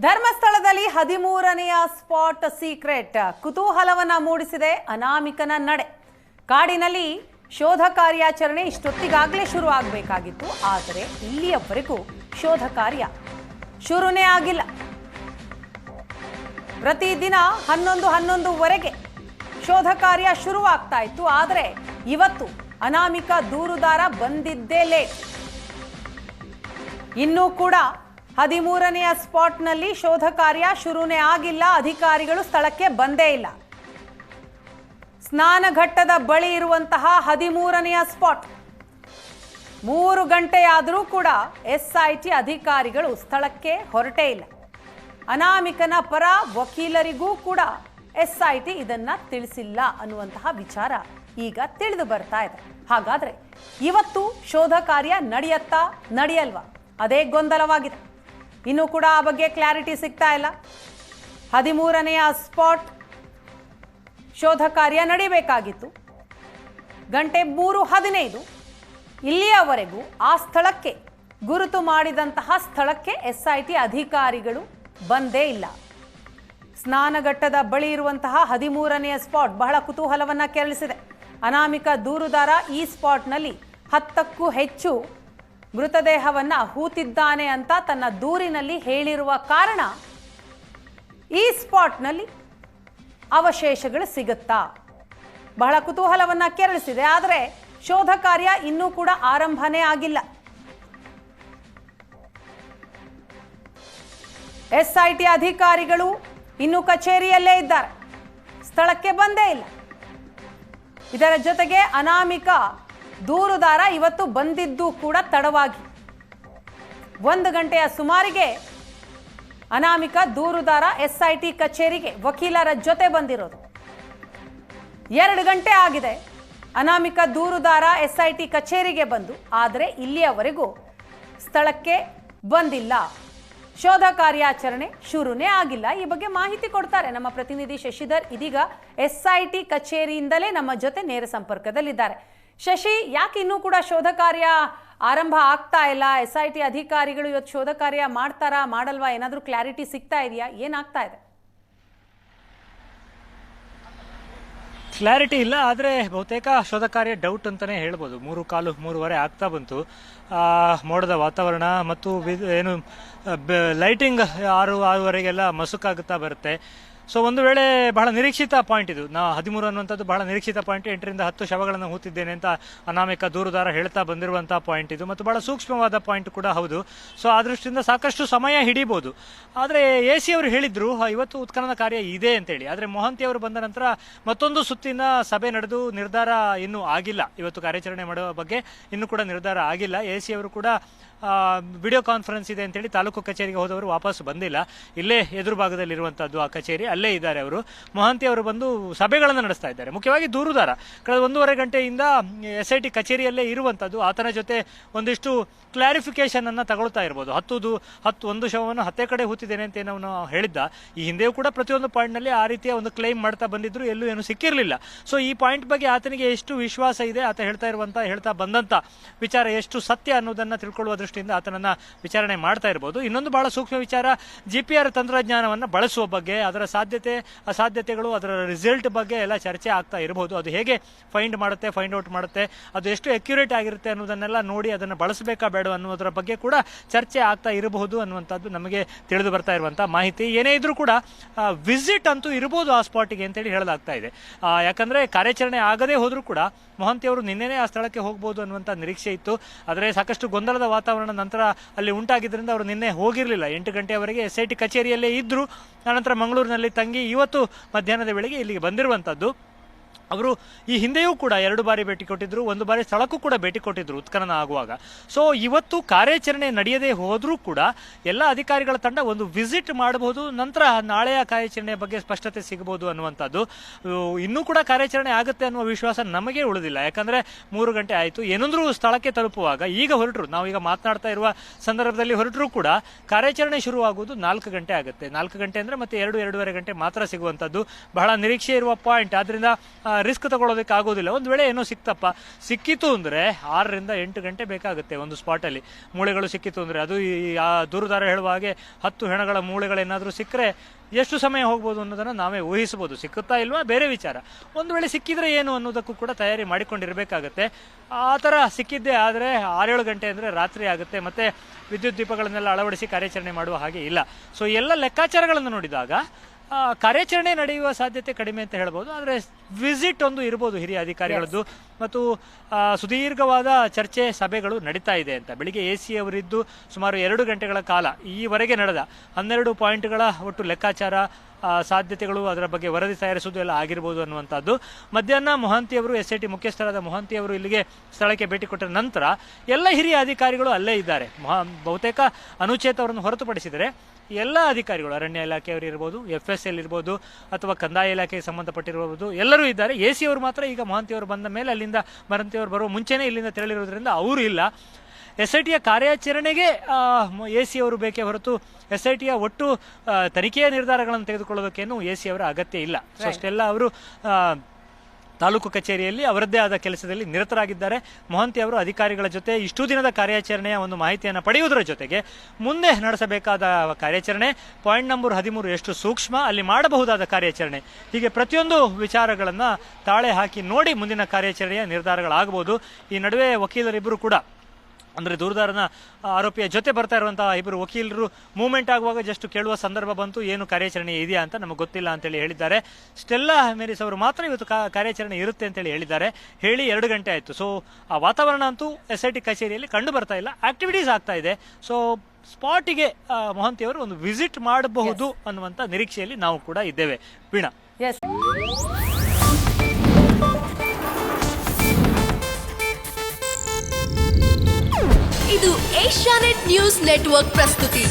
ಧರ್ಮಸ್ಥಳದಲ್ಲಿ 13ನೇಯ spot secret ಕುತೂಹಲವನ್ನ ಮೂಡಿಸಿದೆ ಅನಾಮಿಕನ ನಡೆ. ಕಾಡಿನಲ್ಲಿ ಶೋಧ ಕಾರ್ಯಾಚರಣೆ ಇಷ್ಟೊತ್ತಿಗಾಗಲೇ ಶುರು ಆಗಬೇಕಾಗಿತ್ತು. ಆದರೆ ಇಲ್ಲಿಯವರೆಗೂ ಶೋಧ ಕಾರ್ಯ ಶುರುನೇ ಆಗಿಲ್ಲ. ಪ್ರತಿದಿನ 11:11ವರೆಗೆ ಶೋಧ ಕಾರ್ಯ ಶುರುವಾಗ್ತಾ ಇತ್ತು. ಆದರೆ ಇವತ್ತು ಅನಾಮಿಕ ದೂರುದಾರ ಬಂದಿದ್ದೇ ಲೇಟ್. ಇನ್ನೂ ಕೂಡ 13ನೇಯ ಸ್ಪಾಟ್ನಲ್ಲಿ ಶೋಧ ಕಾರ್ಯ ಶುರುನೇ ಆಗಿಲ್ಲ. ಅಧಿಕಾರಿಗಳು ಸ್ಥಳಕ್ಕೆ ಬಂದೇ ಇಲ್ಲ. ಸ್ನಾನಘಟ್ಟದ ಬಳಿ ಇರುವಂತಹ 13ನೇಯ ಸ್ಪಾಟ್ 3 ಗಂಟೆಯಾದರೂ ಕೂಡ SIT ಅಧಿಕಾರಿಗಳು ಸ್ಥಳಕ್ಕೆ ಹೊರಟೇ ಇಲ್ಲ. ಅನಾಮಿಕನ ಪರ ವಕೀಲರಿಗೂ ಕೂಡ SIT ಇದನ್ನ ತಿಳಿಸಿಲ್ಲ ಅನ್ನುವಂತಹ ವಿಚಾರ ಈಗ ತಿಳಿದು ಬರ್ತಾ ಇದೆ. ಹಾಗಾದ್ರೆ ಇವತ್ತು ಶೋಧ ಕಾರ್ಯ ನಡೆಯತ್ತಾ ನಡೆಯಲ್ವಾ? ಅದೇ ಗೊಂದಲವಾಗಿದೆ. ಇನ್ನೂ ಕೂಡ ಆ ಬಗ್ಗೆ ಕ್ಲಾರಿಟಿ ಸಿಗ್ತಾ ಇಲ್ಲ. 13ನೇಯ ಸ್ಪಾಟ್ ಶೋಧ ಕಾರ್ಯ ನಡೀಬೇಕಾಗಿತ್ತು. 3:15 ಇಲ್ಲಿಯವರೆಗೂ ಆ ಸ್ಥಳಕ್ಕೆ ಗುರುತು ಮಾಡಿದಂತಹ ಸ್ಥಳಕ್ಕೆ SIT ಅಧಿಕಾರಿಗಳು ಬಂದೇ ಇಲ್ಲ. ಸ್ನಾನಘಟ್ಟದ ಬಳಿ ಇರುವಂತಹ 13ನೇಯ ಸ್ಪಾಟ್ ಬಹಳ ಕುತೂಹಲವನ್ನ ಕೆರಳಿಸಿದೆ. ಅನಾಮಿಕ ದೂರುದಾರ ಈ ಸ್ಪಾಟ್ನಲ್ಲಿ 10ಕ್ಕೂ ಹೆಚ್ಚು ಮೃತದೇಹವನ್ನ ಹೂತಿದ್ದಾನೆ ಅಂತ ತನ್ನ ದೂರಿನಲ್ಲಿ ಹೇಳಿರುವ ಕಾರಣ ಈ ಸ್ಪಾಟ್ನಲ್ಲಿ ಅವಶೇಷಗಳು ಸಿಗುತ್ತಾ ಬಹಳ ಕುತೂಹಲವನ್ನ ಕೆರಳಿಸಿದೆ. ಆದರೆ ಶೋಧ ಕಾರ್ಯ ಇನ್ನೂ ಕೂಡ ಆರಂಭನೇ ಆಗಿಲ್ಲ. SIT ಅಧಿಕಾರಿಗಳು ಇನ್ನೂ ಕಚೇರಿಯಲ್ಲೇ ಇದ್ದಾರೆ, ಸ್ಥಳಕ್ಕೆ ಬಂದೇ ಇಲ್ಲ. ಇದರ ಜೊತೆಗೆ ಅನಾಮಿಕ ದೂರುದಾರ ಇವತ್ತು ಬಂದಿದ್ದು ಕೂಡ ತಡವಾಗಿ. 1 ಗಂಟೆಯ ಸುಮಾರಿಗೆ ಅನಾಮಿಕ ದೂರುದಾರ SIT ಕಚೇರಿಗೆ ವಕೀಲರ ಜೊತೆ ಬಂದಿರೋದು. 2 ಗಂಟೆ ಆಗಿದೆ ಅನಾಮಿಕ ದೂರುದಾರ SIT ಕಚೇರಿಗೆ ಬಂದು. ಆದರೆ ಇಲ್ಲಿಯವರೆಗೂ ಸ್ಥಳಕ್ಕೆ ಬಂದಿಲ್ಲ. ಶೋಧ ಕಾರ್ಯಾಚರಣೆ ಶುರುನೇ ಆಗಿಲ್ಲ. ಈ ಬಗ್ಗೆ ಮಾಹಿತಿ ಕೊಡ್ತಾರೆ ನಮ್ಮ ಪ್ರತಿನಿಧಿ ಶಶಿಧರ್. ಇದೀಗ SIT ಕಚೇರಿಯಿಂದಲೇ ನಮ್ಮ ಜೊತೆ ನೇರ ಸಂಪರ್ಕದಲ್ಲಿದ್ದಾರೆ. ಶಶಿ, ಯಾಕೆ ಇನ್ನೂ ಕೂಡ ಶೋಧ ಕಾರ್ಯ ಆರಂಭ ಆಗ್ತಾ ಇಲ್ಲ? SIT ಅಧಿಕಾರಿಗಳು ಇವತ್ತು ಶೋಧ ಕಾರ್ಯ ಮಾಡ್ತಾರಾ ಮಾಡಲ್ವಾ? ಏನಾದರೂ ಕ್ಲಾರಿಟಿ ಸಿಗ್ತಾ ಇದೆಯಾ? ಏನಾಗ್ತಾ ಇದೆ? ಕ್ಲಾರಿಟಿ ಇಲ್ಲ, ಆದರೆ ಬಹುತೇಕ ಶೋಧ ಕಾರ್ಯ ಡೌಟ್ ಅಂತಾನೆ ಹೇಳ್ಬೋದು. 3:15 ಆಗ್ತಾ ಬಂತು. ಮೋಡದ ವಾತಾವರಣ ಮತ್ತು ಏನು ಲೈಟಿಂಗ್ 6:06ವರೆಗೆಲ್ಲ ಮಸುಕಾಗುತ್ತಾ ಬರುತ್ತೆ. ಸೊ ಒಂದು ವೇಳೆ ಬಹಳ ನಿರೀಕ್ಷಿತ ಪಾಯಿಂಟ್ ಇದು. 13 ಅನ್ನುವಂಥದ್ದು ಬಹಳ ನಿರೀಕ್ಷಿತ ಪಾಯಿಂಟ್. 8ರಿಂದ 10 ಶವಗಳನ್ನು ಹೂತಿದ್ದೇನೆ ಅಂತ ಅನಾಮಿಕ ದೂರುದಾರ ಹೇಳ್ತಾ ಬಂದಿರುವಂತಹ ಪಾಯಿಂಟ್ ಇದು, ಮತ್ತು ಬಹಳ ಸೂಕ್ಷ್ಮವಾದ ಪಾಯಿಂಟ್ ಕೂಡ ಹೌದು. ಸೊ ಆ ದೃಷ್ಟಿಯಿಂದ ಸಾಕಷ್ಟು ಸಮಯ ಹಿಡಿಬಹುದು. ಆದರೆ AC ಅವರು ಹೇಳಿದ್ರು ಇವತ್ತು ಉತ್ಖನನ ಕಾರ್ಯ ಇದೆ ಅಂತೇಳಿ. ಆದರೆ ಮೊಹಂತಿ ಅವರು ಬಂದ ನಂತರ ಮತ್ತೊಂದು ಸುತ್ತಿನ ಸಭೆ ನಡೆದು ನಿರ್ಧಾರ ಇನ್ನೂ ಆಗಿಲ್ಲ. ಇವತ್ತು ಕಾರ್ಯಾಚರಣೆ ಮಾಡುವ ಬಗ್ಗೆ ಇನ್ನೂ ಕೂಡ ನಿರ್ಧಾರ ಆಗಿಲ್ಲ. AC ಅವರು ಕೂಡ ವಿಡಿಯೋ ಕಾನ್ಫರೆನ್ಸ್ ಇದೆ ಅಂತೇಳಿ ತಾಲೂಕು ಕಚೇರಿಗೆ ಹೋದವರು ವಾಪಸ್ ಬಂದಿಲ್ಲ. ಇಲ್ಲೇ ಎದುರು ಭಾಗದಲ್ಲಿರುವಂತಹದ್ದು ಆ ಕಚೇರಿ, ಅಲ್ಲೇ ಇದ್ದಾರೆ ಅವರು. ಮೊಹಂತಿ ಅವರು ಬಂದು ಸಭೆಗಳನ್ನು ನಡೆಸ್ತಾ ಇದ್ದಾರೆ. ಮುಖ್ಯವಾಗಿ ದೂರುದಾರ ಕಳೆದ 1.5 ಗಂಟೆಯಿಂದ SIT ಕಚೇರಿಯಲ್ಲೇ ಇರುವಂತದ್ದು. ಆತನ ಜೊತೆ ಒಂದಿಷ್ಟು ಕ್ಲಾರಿಫಿಕೇಶನ್ ಅನ್ನ ತಗೊಳ್ತಾ ಇರ್ಬೋದು. ಒಂದು ಶವವನ್ನು 10 ಕಡೆ ಹೂತಿದ್ದೇನೆ ಅಂತ ಏನೋ ಹೇಳಿದ್ದ. ಈ ಹಿಂದೆಯೂ ಕೂಡ ಪ್ರತಿಯೊಂದು ಪಾಯಿಂಟ್ ನಲ್ಲಿ ಆ ರೀತಿಯ ಒಂದು ಕ್ಲೈಮ್ ಮಾಡ್ತಾ ಬಂದಿದ್ರು, ಎಲ್ಲೂ ಏನು ಸಿಕ್ಕಿರಲಿಲ್ಲ. ಸೊ ಈ ಪಾಯಿಂಟ್ ಬಗ್ಗೆ ಆತನಿಗೆ ಎಷ್ಟು ವಿಶ್ವಾಸ ಇದೆ, ಆತ ಹೇಳ್ತಾ ಬಂದಂತ ವಿಚಾರ ಎಷ್ಟು ಸತ್ಯ ಅನ್ನೋದನ್ನ ತಿಳ್ಕೊಳ್ಳುವ ದೃಷ್ಟಿಯಿಂದ ಆತನನ್ನ ವಿಚಾರಣೆ ಮಾಡ್ತಾ ಇರಬಹುದು. ಇನ್ನೊಂದು ಬಹಳ ಸೂಕ್ಷ್ಮ ವಿಚಾರ, GPR ತಂತ್ರಜ್ಞಾನವನ್ನು ಬಳಸುವ ಬಗ್ಗೆ, ಅದರ ಸಾಧ್ಯತೆ ಅಸಾಧ್ಯತೆಗಳು, ಅದರ ರಿಸಲ್ಟ್ ಬಗ್ಗೆ ಎಲ್ಲ ಚರ್ಚೆ ಆಗ್ತಾ ಇರಬಹುದು. ಅದು ಹೇಗೆ ಫೈಂಡ್ ಔಟ್ ಮಾಡುತ್ತೆ, ಅದು ಎಷ್ಟು ಅಕ್ಯುರೇಟ್ ಆಗಿರುತ್ತೆ ಅನ್ನೋದನ್ನೆಲ್ಲ ನೋಡಿ ಅದನ್ನು ಬಳಸಬೇಕಾ ಬೇಡ ಅನ್ನೋದರ ಬಗ್ಗೆ ಕೂಡ ಚರ್ಚೆ ಆಗ್ತಾ ಇರಬಹುದು ಅನ್ನುವಂಥದ್ದು ನಮಗೆ ತಿಳಿದು ಬರ್ತಾ ಇರುವಂತಹ ಮಾಹಿತಿ. ಏನೇ ಇದ್ರೂ ಕೂಡ ವಿಸಿಟ್ ಅಂತೂ ಇರಬಹುದು ಆ ಸ್ಪಾಟಿಗೆ ಅಂತೇಳಿ ಹೇಳಲಾಗ್ತಾ ಇದೆ. ಯಾಕಂದ್ರೆ ಕಾರ್ಯಾಚರಣೆ ಆಗದೇ ಹೋದ್ರೂ ಕೂಡ ಮೊಹಂತಿ ಅವರು ನಿನ್ನೆನೇ ಆ ಸ್ಥಳಕ್ಕೆ ಹೋಗಬಹುದು ಅನ್ನುವಂಥ ನಿರೀಕ್ಷೆ ಇತ್ತು. ಆದರೆ ಸಾಕಷ್ಟು ಗೊಂದಲದ ವಾತಾವರಣ ನಂತರ ಅಲ್ಲಿ ಉಂಟಾಗಿದ್ದರಿಂದ ಅವರು ನಿನ್ನೆ ಹೋಗಿರಲಿಲ್ಲ. 8 ಗಂಟೆಯವರೆಗೆ SIT ಕಚೇರಿಯಲ್ಲೇ ಇದ್ರು. ಆನಂತರ ಮಂಗಳೂರಿನಲ್ಲಿ ತಂಗಿ ಇವತ್ತು ಮಧ್ಯಾಹ್ನದ ವೇಳೆಗೆ ಇಲ್ಲಿಗೆ ಬಂದಿರುವಂಥದ್ದು. ಅವರು ಈ ಹಿಂದೆಯೂ ಕೂಡ 2 ಬಾರಿ ಭೇಟಿ ಕೊಟ್ಟಿದ್ರು, 1 ಬಾರಿ ಸ್ಥಳಕ್ಕೂ ಕೂಡ ಭೇಟಿ ಕೊಟ್ಟಿದ್ರು ಉತ್ಖನನ ಆಗುವಾಗ. ಸೊ ಇವತ್ತು ಕಾರ್ಯಾಚರಣೆ ನಡೆಯದೇ ಹೋದ್ರೂ ಕೂಡ ಎಲ್ಲ ಅಧಿಕಾರಿಗಳ ತಂಡ ಒಂದು ವಿಸಿಟ್ ಮಾಡಬಹುದು. ನಂತರ ನಾಳೆಯ ಕಾರ್ಯಾಚರಣೆಯ ಬಗ್ಗೆ ಸ್ಪಷ್ಟತೆ ಸಿಗಬಹುದು ಅನ್ನುವಂಥದ್ದು. ಇನ್ನೂ ಕೂಡ ಕಾರ್ಯಾಚರಣೆ ಆಗುತ್ತೆ ಅನ್ನುವ ವಿಶ್ವಾಸ ನಮಗೆ ಉಳಿದಿಲ್ಲ. ಯಾಕಂದ್ರೆ 3 ಗಂಟೆ ಆಯಿತು. ಏನಂದ್ರೂ ಸ್ಥಳಕ್ಕೆ ತಲುಪುವಾಗ ಈಗ ಹೊರಟರು, ನಾವೀಗ ಮಾತನಾಡ್ತಾ ಇರುವ ಸಂದರ್ಭದಲ್ಲಿ ಹೊರಟರು ಕೂಡ ಕಾರ್ಯಾಚರಣೆ ಶುರುವಾಗುವುದು 4 ಗಂಟೆ ಆಗುತ್ತೆ. 4 ಗಂಟೆ ಅಂದ್ರೆ ಮತ್ತೆ 2-2.5 ಗಂಟೆ ಮಾತ್ರ ಸಿಗುವಂಥದ್ದು. ಬಹಳ ನಿರೀಕ್ಷೆ ಇರುವ ಪಾಯಿಂಟ್. ಆದ್ರಿಂದ ರಿಸ್ಕ್ ತಗೊಳ್ಳೋದಕ್ಕೆ ಆಗೋದಿಲ್ಲ. ಒಂದು ವೇಳೆ ಏನೋ ಸಿಕ್ಕಿತು ಅಂದರೆ 6 ರಿಂದ 8 ಗಂಟೆ ಬೇಕಾಗುತ್ತೆ ಒಂದು ಸ್ಪಾಟಲ್ಲಿ. ಮೂಳೆಗಳು ಸಿಕ್ಕಿತು ಅಂದರೆ, ಅದು ಆ ದೂರುದಾರ ಹೇಳುವ ಹಾಗೆ 10 ಹೆಣಗಳ ಮೂಳೆಗಳೇನಾದರೂ ಸಿಕ್ಕರೆ ಎಷ್ಟು ಸಮಯ ಹೋಗ್ಬೋದು ಅನ್ನೋದನ್ನು ನಾವೇ ಊಹಿಸಬಹುದು. ಸಿಕ್ಕುತ್ತಾ ಇಲ್ವಾ ಬೇರೆ ವಿಚಾರ, ಒಂದು ವೇಳೆ ಸಿಕ್ಕಿದ್ರೆ ಏನು ಅನ್ನೋದಕ್ಕೂ ಕೂಡ ತಯಾರಿ ಮಾಡಿಕೊಂಡಿರಬೇಕಾಗತ್ತೆ. ಆ ಥರ ಸಿಕ್ಕಿದ್ದೇ ಆದರೆ 6-7 ಗಂಟೆ ಅಂದರೆ ರಾತ್ರಿ ಆಗುತ್ತೆ, ಮತ್ತು ವಿದ್ಯುತ್ ದೀಪಗಳನ್ನೆಲ್ಲ ಅಳವಡಿಸಿ ಕಾರ್ಯಾಚರಣೆ ಮಾಡುವ ಹಾಗೆ ಇಲ್ಲ. ಸೊ ಎಲ್ಲ ಲೆಕ್ಕಾಚಾರಗಳನ್ನು ನೋಡಿದಾಗ ಕಾರ್ಯಾಚರಣೆ ನಡೆಯುವ ಸಾಧ್ಯತೆ ಕಡಿಮೆ ಅಂತ ಹೇಳ್ಬೋದು. ಆದರೆ ವಿಸಿಟ್ ಒಂದು ಇರ್ಬೋದು ಹಿರಿಯ ಅಧಿಕಾರಿಗಳದ್ದು, ಮತ್ತು ಸುದೀರ್ಘವಾದ ಚರ್ಚೆ ಸಭೆಗಳು ನಡೀತಾ ಇದೆ ಅಂತ. ಬೆಳಿಗ್ಗೆ AC ಅವರಿದ್ದು ಸುಮಾರು 2 ಗಂಟೆಗಳ ಕಾಲ ಈವರೆಗೆ ನಡೆದ 12 ಪಾಯಿಂಟ್ಗಳ ಒಟ್ಟು ಲೆಕ್ಕಾಚಾರ, ಸಾಧ್ಯತೆಗಳು, ಅದರ ಬಗ್ಗೆ ವರದಿ ತಯಾರಿಸುವುದು ಎಲ್ಲ ಆಗಿರ್ಬೋದು ಅನ್ನುವಂಥದ್ದು. ಮಧ್ಯಾಹ್ನ ಮೊಹಾಂತಿ ಅವರು, SIT ಮುಖ್ಯಸ್ಥರಾದ ಮೊಹಾಂತಿ ಅವರು ಇಲ್ಲಿಗೆ ಸ್ಥಳಕ್ಕೆ ಭೇಟಿ ಕೊಟ್ಟ ನಂತರ ಎಲ್ಲ ಹಿರಿಯ ಅಧಿಕಾರಿಗಳು ಅಲ್ಲೇ ಇದ್ದಾರೆ. ಬಹುತೇಕ ಅನುಚೇತ್ ಅವರನ್ನು ಹೊರತುಪಡಿಸಿದರೆ ಎಲ್ಲ ಅಧಿಕಾರಿಗಳು, ಅರಣ್ಯ ಇಲಾಖೆಯವರು ಇರ್ಬೋದು, FSL ಇರ್ಬೋದು, ಅಥವಾ ಕಂದಾಯ ಇಲಾಖೆಗೆ ಸಂಬಂಧಪಟ್ಟಿರ್ಬೋದು, ಎಲ್ಲರೂ ಇದ್ದಾರೆ. AC ಅವರು ಮಾತ್ರ ಈಗ ಮೊಹಾಂತಿ ಅವರು ಬಂದ ಮೇಲೆ, ಅಲ್ಲಿಂದ ಮರಂತಿ ಅವರು ಬರುವ ಮುಂಚೆನೇ ಇಲ್ಲಿಂದ ತೆರಳಿರೋದ್ರಿಂದ ಅವರು ಇಲ್ಲ. SITಯ ಕಾರ್ಯಾಚರಣೆಗೆ AC ಅವರು ಬೇಕೇ ಹೊರತು SITಯ ಒಟ್ಟು ತನಿಖೆಯ ನಿರ್ಧಾರಗಳನ್ನು ತೆಗೆದುಕೊಳ್ಳೋದಕ್ಕೇನು AC ಅವರ ಅಗತ್ಯ ಇಲ್ಲ. ಸೊ ಅಷ್ಟೆಲ್ಲ ಅವರು ತಾಲೂಕು ಕಚೇರಿಯಲ್ಲಿ ಅವರದ್ದೇ ಆದ ಕೆಲಸದಲ್ಲಿ ನಿರತರಾಗಿದ್ದಾರೆ. ಮೊಹಾಂತಿ ಅವರು ಅಧಿಕಾರಿಗಳ ಜೊತೆ ಇಷ್ಟು ದಿನದ ಕಾರ್ಯಾಚರಣೆಯ ಒಂದು ಮಾಹಿತಿಯನ್ನು ಪಡೆಯುವುದರ ಜೊತೆಗೆ ಮುಂದೆ ನಡೆಸಬೇಕಾದ ಕಾರ್ಯಾಚರಣೆ, ಪಾಯಿಂಟ್ ನಂಬರ್ 13 ಎಷ್ಟು ಸೂಕ್ಷ್ಮ, ಅಲ್ಲಿ ಮಾಡಬಹುದಾದ ಕಾರ್ಯಾಚರಣೆ, ಹೀಗೆ ಪ್ರತಿಯೊಂದು ವಿಚಾರಗಳನ್ನು ತಾಳೆ ಹಾಕಿ ನೋಡಿ ಮುಂದಿನ ಕಾರ್ಯಾಚರಣೆಯ ನಿರ್ಧಾರಗಳಾಗಬಹುದು. ಈ ನಡುವೆ ವಕೀಲರಿಬ್ಬರು ಕೂಡ, ಅಂದರೆ ದೂರುದಾರನ ಆರೋಪಿಯ ಜೊತೆ ಬರ್ತಾ ಇರುವಂತಹ ಇಬ್ಬರು ವಕೀಲರು ಮೂವ್ಮೆಂಟ್ ಆಗುವಾಗ ಜಸ್ಟ್ ಕೇಳುವ ಸಂದರ್ಭ ಬಂತು, ಏನು ಕಾರ್ಯಾಚರಣೆ ಇದೆಯಾ ಅಂತ ನಮಗೆ ಗೊತ್ತಿಲ್ಲ ಅಂತೇಳಿ ಹೇಳಿದ್ದಾರೆ. ಸ್ಟೆಲ್ಲಾ ಮೇರಿಸ್ ಅವರು ಮಾತ್ರ ಇವತ್ತು ಕಾರ್ಯಾಚರಣೆ ಇರುತ್ತೆ ಅಂತೇಳಿ ಹೇಳಿದ್ದಾರೆ. ಹೇಳಿ 2 ಗಂಟೆ ಆಯಿತು. ಸೊ ಆ ವಾತಾವರಣ ಅಂತೂ SIT ಕಚೇರಿಯಲ್ಲಿ ಕಂಡು ಬರ್ತಾ ಇಲ್ಲ, ಆಕ್ಟಿವಿಟೀಸ್ ಆಗ್ತಾ ಇದೆ. ಸೊ ಸ್ಪಾಟಿಗೆ ಮೊಹಾಂತಿ ಅವರು ಒಂದು ವಿಸಿಟ್ ಮಾಡಬಹುದು ಅನ್ನುವಂಥ ನಿರೀಕ್ಷೆಯಲ್ಲಿ ನಾವು ಕೂಡ ಇದ್ದೇವೆ. ವೀಣಾ. ಇದು ಏಷ್ಯಾನೆಟ್ ನ್ಯೂಸ್ ನೆಟ್ವರ್ಕ್ ಪ್ರಸ್ತುತಿ.